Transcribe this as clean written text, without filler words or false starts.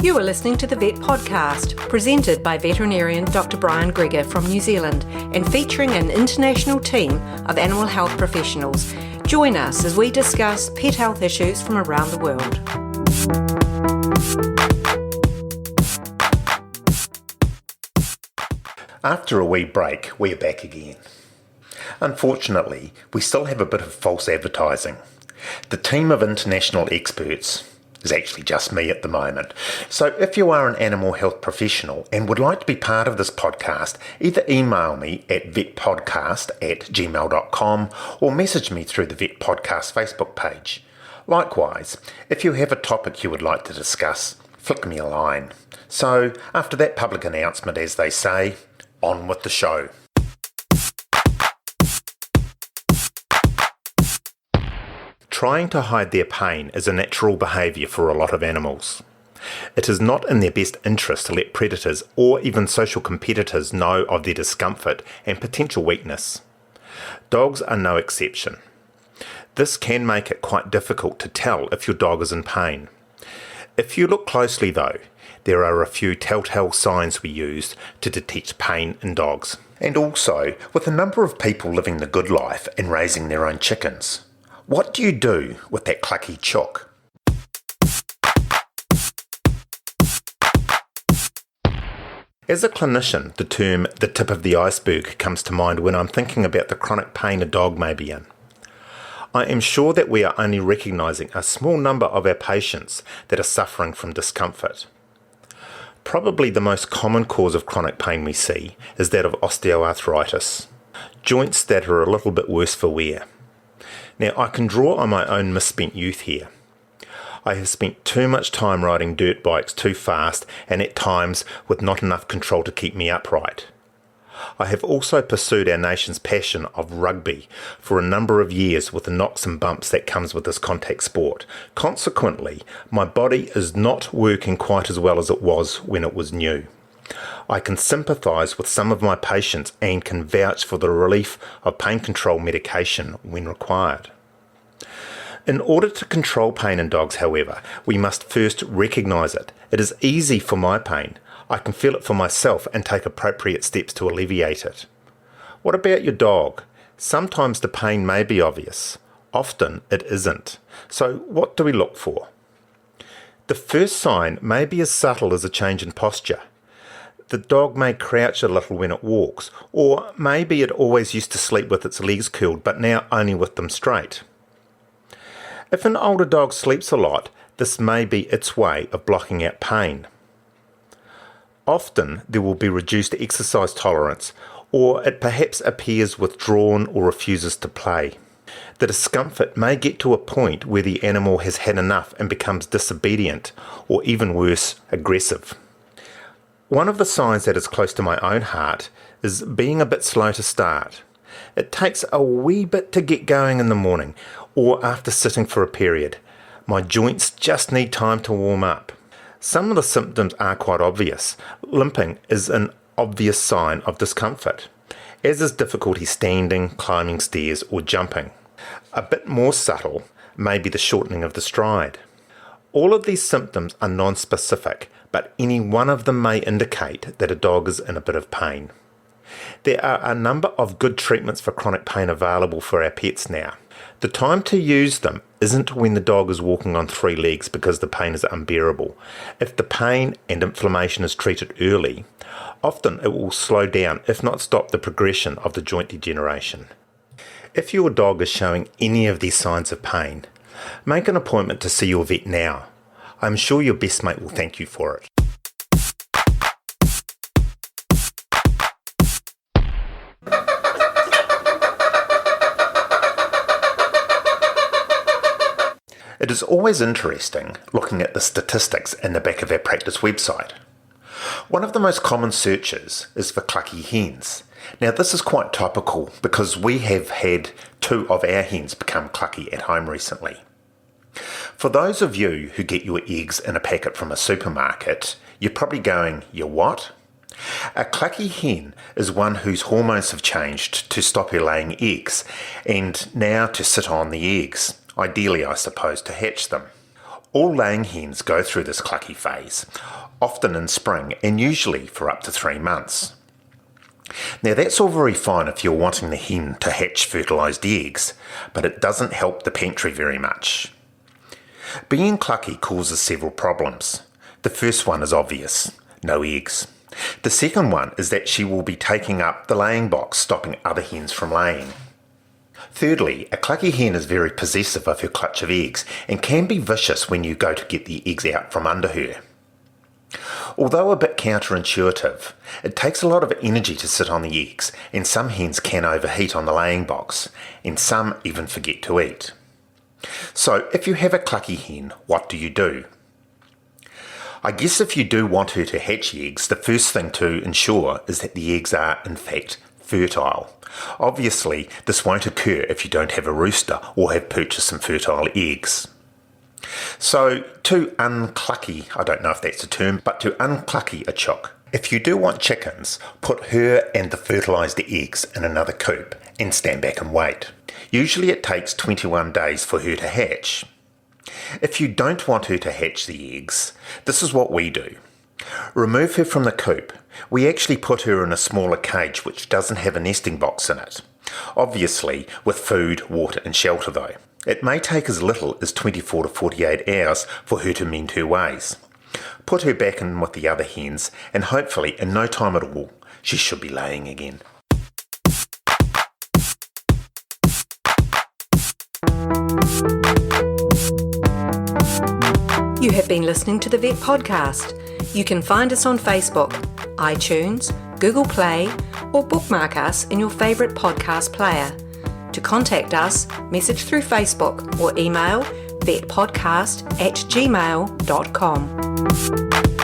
You are listening to the Vet Podcast, presented by veterinarian Dr. Brian Greger from New Zealand and featuring an international team of animal health professionals. Join us as we discuss pet health issues from around the world. After a wee break, we're back again. Unfortunately, we still have a bit of false advertising. The team of international experts is actually just me at the moment. So if you are an animal health professional and would like to be part of this podcast, either email me at vetpodcast@gmail.com or message me through the Vet Podcast Facebook page. Likewise, if you have a topic you would like to discuss, flick me a line. So after that public announcement, as they say, on with the show. Trying to hide their pain is a natural behaviour for a lot of animals. It is not in their best interest to let predators or even social competitors know of their discomfort and potential weakness. Dogs are no exception. This can make it quite difficult to tell if your dog is in pain. If you look closely though, there are a few telltale signs we use to detect pain in dogs. And also, with a number of people living the good life and raising their own chickens, what do you do with that clucky chook? As a clinician, the term the tip of the iceberg comes to mind when I'm thinking about the chronic pain a dog may be in. I am sure that we are only recognising a small number of our patients that are suffering from discomfort. Probably the most common cause of chronic pain we see is that of osteoarthritis, joints that are a little bit worse for wear. Now, I can draw on my own misspent youth here. I have spent too much time riding dirt bikes too fast and at times with not enough control to keep me upright. I have also pursued our nation's passion of rugby for a number of years with the knocks and bumps that comes with this contact sport. Consequently, my body is not working quite as well as it was when it was new. I can sympathise with some of my patients and can vouch for the relief of pain control medication when required. In order to control pain in dogs, however, we must first recognise it. It is easy for my pain. I can feel it for myself and take appropriate steps to alleviate it. What about your dog? Sometimes the pain may be obvious. Often it isn't. So what do we look for? The first sign may be as subtle as a change in posture. The dog may crouch a little when it walks, or maybe it always used to sleep with its legs curled but now only with them straight. If an older dog sleeps a lot, this may be its way of blocking out pain. Often there will be reduced exercise tolerance, or it perhaps appears withdrawn or refuses to play. The discomfort may get to a point where the animal has had enough and becomes disobedient, or even worse, aggressive. One of the signs that is close to my own heart is being a bit slow to start. It takes a wee bit to get going in the morning, or after sitting for a period. My joints just need time to warm up. Some of the symptoms are quite obvious. Limping is an obvious sign of discomfort, as is difficulty standing, climbing stairs or jumping. A bit more subtle may be the shortening of the stride. All of these symptoms are non-specific, but any one of them may indicate that a dog is in a bit of pain. There are a number of good treatments for chronic pain available for our pets now. The time to use them isn't when the dog is walking on 3 legs because the pain is unbearable. If the pain and inflammation is treated early, often it will slow down, if not stop, the progression of the joint degeneration. If your dog is showing any of these signs of pain, make an appointment to see your vet now. I'm sure your best mate will thank you for it. It is always interesting looking at the statistics in the back of our practice website. One of the most common searches is for clucky hens. Now this is quite topical because we have had 2 of our hens become clucky at home recently. For those of you who get your eggs in a packet from a supermarket, you're probably going, "You what?" A clucky hen is one whose hormones have changed to stop her laying eggs and now to sit on the eggs, ideally I suppose to hatch them. All laying hens go through this clucky phase, often in spring and usually for up to 3 months. Now that's all very fine if you're wanting the hen to hatch fertilised eggs, but it doesn't help the pantry very much. Being clucky causes several problems. The first one is obvious: no eggs. The second one is that she will be taking up the laying box, stopping other hens from laying. Thirdly, a clucky hen is very possessive of her clutch of eggs and can be vicious when you go to get the eggs out from under her. Although a bit counterintuitive, it takes a lot of energy to sit on the eggs, and some hens can overheat on the laying box, and some even forget to eat. So if you have a clucky hen, what do? I guess if you do want her to hatch eggs, the first thing to ensure is that the eggs are, in fact, fertile. Obviously, this won't occur if you don't have a rooster or have purchased some fertile eggs. So, to unclucky, I don't know if that's a term, but to unclucky a chook, if you do want chickens, put her and the fertilised eggs in another coop and stand back and wait. Usually it takes 21 days for her to hatch. If you don't want her to hatch the eggs, this is what we do. Remove her from the coop. We actually put her in a smaller cage which doesn't have a nesting box in it. Obviously with food, water and shelter though. It may take as little as 24 to 48 hours for her to mend her ways. Put her back in with the other hens and hopefully in no time at all she should be laying again. You have been listening to the Vet Podcast. You can find us on Facebook, iTunes, Google Play, or bookmark us in your favourite podcast player. To contact us, message through Facebook or email vetpodcast@gmail.com.